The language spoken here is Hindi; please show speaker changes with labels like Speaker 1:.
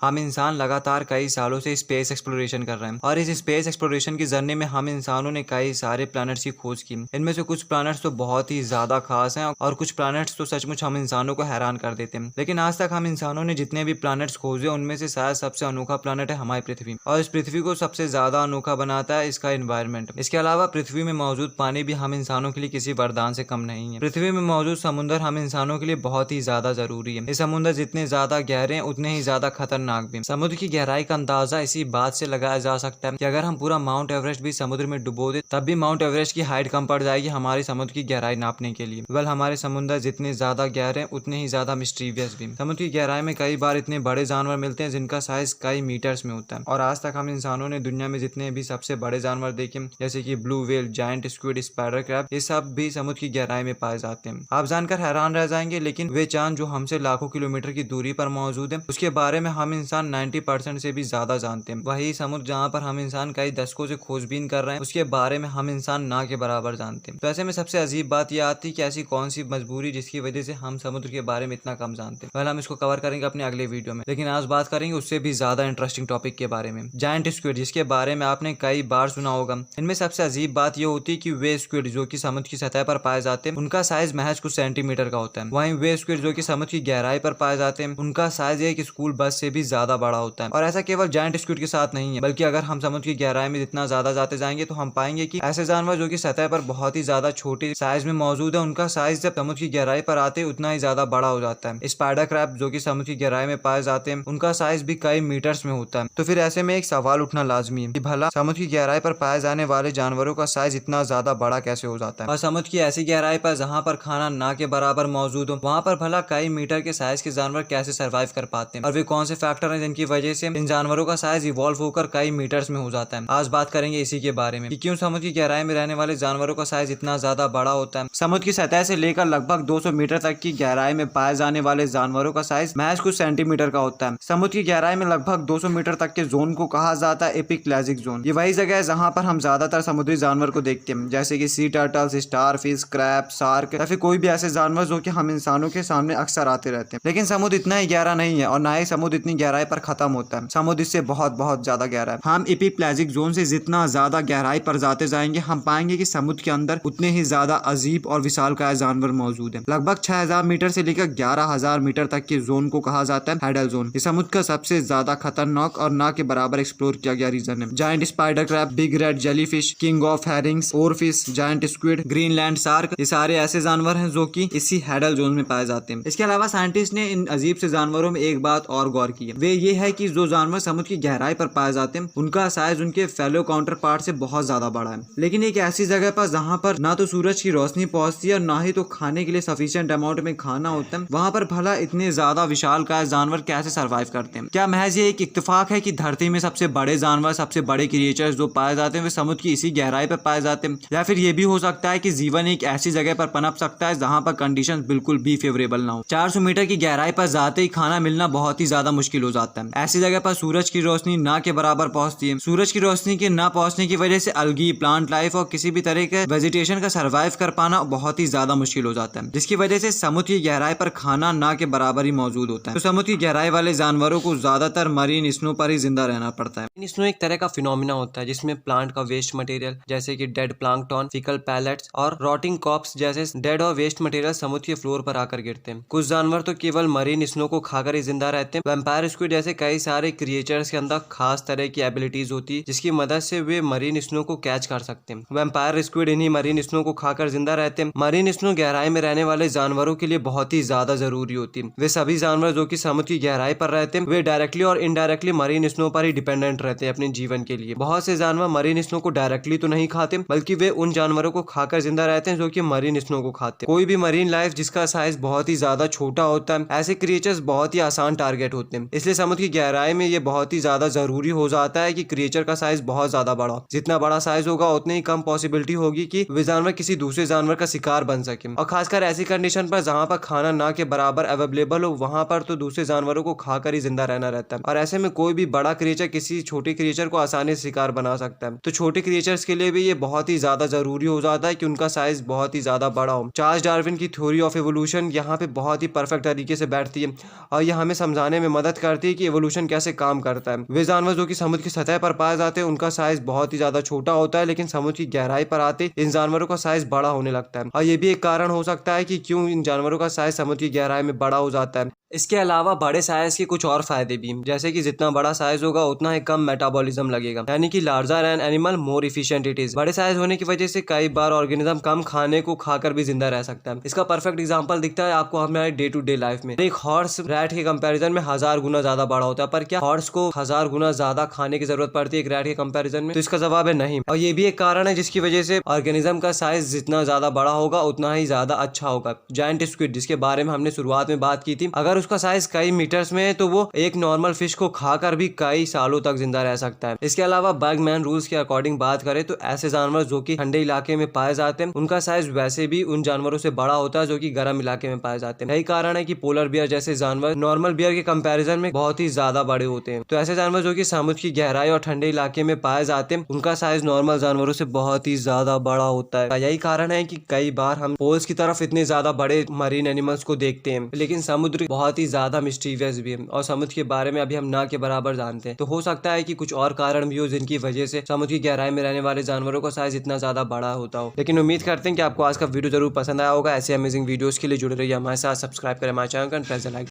Speaker 1: हम इंसान लगातार कई सालों से स्पेस एक्सप्लोरेशन कर रहे हैं और इस स्पेस एक्सप्लोरेशन की जर्नी में हम इंसानों ने कई सारे प्लैनेट्स की खोज की। इनमें से कुछ प्लैनेट्स तो बहुत ही ज्यादा खास हैं और कुछ प्लैनेट्स तो सचमुच हम इंसानों को हैरान कर देते हैं। लेकिन आज तक हम इंसानों ने जितने भी प्लैनेट्स खोजे उनमें से शायद सबसे अनोखा प्लैनेट है हमारी पृथ्वी। और इस पृथ्वी को सबसे ज्यादा अनोखा बनाता है इसका एनवायरनमेंट। इसके अलावा पृथ्वी में मौजूद पानी भी हम इंसानों के लिए किसी वरदान से कम नहीं है। पृथ्वी में मौजूद समुद्र हम इंसानों के लिए बहुत ही ज्यादा जरूरी है। ये समुद्र जितने ज्यादा गहरे हैं उतने ही ज्यादा खतरनाक भी। समुद्र की गहराई का अंदाजा इसी बात से लगाया जा सकता है कि अगर हम पूरा माउंट एवरेस्ट भी समुद्र में डुबो दे तब भी माउंट एवरेस्ट की हाइट कम पड़ जाएगी हमारी समुद्र की गहराई नापने के लिए। हमारे समुद्र जितने ज्यादा गहरे हैं उतने ही ज्यादा मिस्टीरियस भी। समुद्र की गहराई में कई बार इतने बड़े जानवर मिलते हैं जिनका साइज कई मीटर्स में होता है। और आज तक हम इंसानों ने दुनिया में जितने भी सबसे बड़े जानवर देखे जैसे कि blue whale, giant squid, spider crab, ये सब भी समुद्र की गहराई में पाए जाते हैं। आप जानकर हैरान रह जाएंगे लेकिन वे चांद जो हमसे लाखों किलोमीटर की दूरी पर मौजूद है उसके बारे में हम इंसान 90% से भी ज्यादा जानते हैं। वही समुद्र जहाँ पर हम इंसान कई दशकों से खोजबीन कर रहे हैं उसके बारे में हम इंसान ना के बराबर जानते हैं। तो ऐसे में सबसे अजीब बात यह आती है कि ऐसी कौन सी मजबूरी जिसकी वजह से हम समुद्र के बारे में इतना कम जानते हैं। हम इसको कवर करेंगे अपने अगले वीडियो में, लेकिन आज बात करेंगे उससे भी ज्यादा इंटरेस्टिंग टॉपिक के बारे में, जायंट स्क्विड, जिसके बारे में आपने कई बार सुना होगा। इनमें सबसे अजीब बात यह होती है कि वे स्क्विड जो कि समुद्र की सतह पर पाए जाते हैं उनका साइज महज कुछ सेंटीमीटर का होता है। वहीं वे स्क्विड जो कि समुद्र की गहराई पर पाए जाते हैं उनका साइज एक स्कूल बस से भी ज्यादा बड़ा होता है। और ऐसा केवल जायंट स्क्विड के साथ नहीं है बल्कि अगर हम समुद्र की गहराई में जितना ज्यादा जाते जाएंगे तो हम पाएंगे कि ऐसे जानवर जो कि सतह पर बहुत ही ज्यादा छोटे साइज में मौजूद है उनका साइज जब समुद्र की गहराई पर आते हैं उतना ही ज्यादा बड़ा हो जाता है। स्पाइडर क्रैब जो कि समुद्र की गहराई में पाए जाते हैं उनका साइज भी कई मीटर्स में होता है। तो फिर ऐसे में एक सवाल उठना लाजमी है कि भला समुद्र की गहराई पर पाए जाने वाले जानवरों का साइज इतना ज्यादा बड़ा कैसे हो जाता है। और समुद्र की ऐसी गहराई पर जहाँ पर खाना ना के बराबर मौजूद हो वहाँ पर भला कई मीटर के साइज के जानवर कैसे सर्वाइव कर पाते हैं और वे कौन से फैक्टर हैं जिनकी वजह से इन जानवरों का साइज इवॉल्व होकर कई मीटर्स में हो जाता है। आज बात करेंगे इसी के बारे में कि क्यों समुद्र की गहराई में रहने वाले जानवरों का साइज इतना ज्यादा बड़ा होता है। समुद्र की सतह से लेकर लगभग 200 मीटर तक की गहराई में पाए जाने वाले जानवरों का साइज महज कुछ सेंटीमीटर का होता है। समुद्र की गहराई में लगभग 200 मीटर तक के जोन को कहा जाता है एपिक्लेजिक जोन। ये वही जगह है जहाँ पर हम ज्यादातर समुद्री जानवर को देखते हैं जैसे कि सी turtles, star fish, crab, shark या फिर कोई भी ऐसे जानवर जो कि हम इंसानों के सामने अक्सर आते रहते हैं। लेकिन समुद्र इतना ही गहरा नहीं है और ना ही समुद्र इतनी गहराई पर खत्म होता है। समुद्र इससे बहुत बहुत ज्यादा गहरा है। हम एपिप्लेजिक जोन से जितना ज्यादा गहराई पर जाते जाएंगे हम पाएंगे कि समुद्र के अंदर उतने ही ज्यादा अजीब और विशालकाय जानवर मौजूद है। लगभग 6000 मीटर से लेकर 11000 मीटर तक के जोन को कहा जाता है हैडल जोन। ये समुद्र का सबसे ज्यादा खतरनाक और ना के बराबर एक्सप्लोर किया गया रीजन है। Giant spider crab, big red jellyfish, king of Hering's, oarfish, giant squid, Greenland shark, ये सारे ऐसे जानवर हैं जो कि इसी हैडल जोन में पाए जाते हैं। इसके अलावा साइंटिस्ट ने इन अजीब से जानवरों में एक बात और गौर की है, वे ये है कि जो जानवर समुद्र की गहराई पर पाए जाते हैं उनका साइज उनके फेलो काउंटर पार्ट से बहुत ज्यादा बड़ा है। लेकिन एक ऐसी जगह पर जहाँ पर ना तो सूरज की रोशनी पहुंचती है और ना ही तो खाने के लिए सफिशिएंट अमाउंट में खाना होता है, वहाँ पर भला इतने ज्यादा विशालकाय जानवर कैसे सर्वाइव करते हैं। क्या महज ये एक इत्तेफाक है कि धरती में सबसे बड़े जानवर, सबसे बड़े क्रिएचर्स जो पाए जाते हैं वे समुद्र की इसी गहराई पर पाए जाते हैं, या फिर ये भी हो सकता है कि जीवन एक ऐसी जगह पर पनप सकता है जहाँ पर कंडीशन बिल्कुल भी फेवरेबल ना हो। 400 मीटर की गहराई पर जाते ही खाना मिलना बहुत ही ज्यादा मुश्किल हो जाता है। ऐसी जगह पर सूरज की रोशनी ना के बराबर पहुंचती है। सूरज की रोशनी के ना पहुंचने की वजह से अलगी, प्लांट लाइफ और किसी भी तरह के वेजिटेशन का सर्वाइव कर पाना बहुत ही ज्यादा मुश्किल हो जाता है, जिसकी वजह से समुद्र की गहराई पर खाना ना के बराबर ही मौजूद होता है। तो समुद्र की गहराई वाले जानवरों को ज्यादातर मरीन स्नो पर ही जिंदा रहना पड़ता है।
Speaker 2: स्नो एक तरह का फिनोमिना होता है जिसमें प्लांट का वेस्ट मटेरियल जैसे कि डेड प्लांक्टन, फीकल पैलेट्स और रॉटिंग कॉप्स जैसे डेड और वेस्ट मटेरियल समुद्र के फ्लोर पर आकर गिरते हैं। कुछ जानवर तो केवल मरीन स्नो को खाकर ही जिंदा रहते हैं। वैम्पायर स्क्विड जैसे कई सारे क्रिएचर्स के अंदर खास तरह की एबिलिटीज होती है जिसकी मदद से वे मरीन स्नो को कैच कर सकते हैं। वैम्पायर स्क्विड इन्हीं मरीन स्नो को खाकर जिंदा रहते हैं। मरीन स्नो गहराई में रहने वाले जानवरों के लिए बहुत ही ज्यादा जरूरी होती है। वे सभी जानवर जो कि समुद्र की गहराई पर रहते हैं वे डायरेक्टली और इनडायरेक्टली मरीन स्नो पर ही डिपेंडेंट रहते हैं अपने जीवन के लिए। बहुत से जानवर मरीन स्नो को डायरेक्टली तो नहीं खाते बल्कि वे उन जानवरों को खाकर जिंदा रहते हैं जो कि मरीन स्नो को खाते हैं। कोई भी मरीन लाइफ जिसका साइज बहुत ही ज्यादा छोटा होता है, ऐसे क्रिएचर्स बहुत ही आसान टारगेट होते हैं। इसलिए समुद्र की गहराई में ये बहुत ही ज्यादा जरूरी हो जाता है कि क्रिएचर का साइज बहुत ज्यादा बड़ा हो। जितना बड़ा साइज होगा उतनी ही कम पॉसिबिलिटी होगी कि वे जानवर किसी दूसरे जानवर का शिकार बन सके। और खासकर ऐसी कंडीशन पर जहाँ पर खाना ना के बराबर अवेलेबल हो, वहां पर तो दूसरे जानवरों को खाकर ही जिंदा रहना रहता है। और ऐसे में कोई भी बड़ा क्रिएचर किसी छोटे क्रिएचर को आसानी से शिकार बना सकता है। तो छोटे क्रिएचर्स के लिए भी ये बहुत ही ज्यादा जरूरी हो जाता है कि उनका साइज बहुत ही ज्यादा बड़ा हो। चार्ल्स डार्विन की थ्योरी ऑफ एवोल्यूशन यहाँ पे बहुत ही परफेक्ट तरीके से बैठती है और यह हमें समझाने में मदद करती है कि एवोल्यूशन कैसे काम करता है। वे जानवर जो कि समुद्र की सतह पर पाए जाते हैं उनका साइज बहुत ही ज्यादा छोटा होता है, लेकिन समुद्र की गहराई पर आते इन जानवरों का साइज बड़ा होने लगता है। और ये भी एक कारण हो सकता है कि क्यों इन जानवरों का साइज समुद्र की गहराई में बड़ा हो जाता है। इसके अलावा बड़े साइज के कुछ और फायदे भी हैं, जैसे कि जितना बड़ा साइज होगा उतना ही कम मेटाबॉलिज्म लगेगा, यानी कि larger an animal more efficient it is. बड़े साइज होने की वजह से कई बार ऑर्गेनिज्म कम खाने को खाकर भी जिंदा रह सकता है। इसका परफेक्ट एग्जांपल दिखता है आपको हमारे डे टू डे लाइफ में। एक हॉर्स रैट के कंपैरिजन में 1000 गुना ज्यादा बड़ा होता है, पर क्या हॉर्स को 1000 गुना ज्यादा खाने की जरूरत पड़ती है एक रैट के कंपैरिजन में? तो इसका जवाब है नहीं। और ये भी एक कारण है जिसकी वजह से ऑर्गेनिज्म का साइज जितना ज्यादा बड़ा होगा उतना ही ज्यादा अच्छा होगा। जायंट स्क्विड, जिसके बारे में हमने शुरुआत में बात की थी, अगर उसका साइज कई मीटर्स में है तो वो एक नॉर्मल फिश को खाकर भी कई सालों तक जिंदा रह सकता है। इसके अलावा बर्गमैन रूल्स के अकॉर्डिंग बात करें तो ऐसे जानवर जो कि ठंडे इलाके में पाए जाते हैं उनका साइज वैसे भी उन जानवरों से बड़ा होता है जो कि गर्म इलाके में पाए जाते हैं। यही कारण है कि पोलर बियर जैसे जानवर नॉर्मल बियर के कंपैरिजन में बहुत ही ज्यादा बड़े होते हैं। तो ऐसे जानवर जो कि समुद्र की गहराई और ठंडे इलाके में पाए जाते हैं उनका साइज नॉर्मल जानवरों से बहुत ही ज्यादा बड़ा होता है। यही कारण है कि कई बार हम पोल्स की तरफ इतने ज्यादा बड़े मरीन एनिमल्स को देखते हैं, लेकिन समुद्र बहुत ही ज्यादा मिस्टीरियस भी है और समुद्र के बारे में अभी हम ना के बराबर जानते हैं। तो हो सकता है कि कुछ और कारण भी हो जिनकी वजह से समुद्र की गहराई में रहने वाले जानवरों का साइज इतना ज्यादा बड़ा होता हो। लेकिन उम्मीद करते हैं कि आपको आज का वीडियो जरूर पसंद आया होगा। ऐसे अमेजिंग वीडियोस के लिए जुड़े रहिए हमारे साथ, सब्सक्राइब करें हमारे चैनल को, प्रेस द लाइक।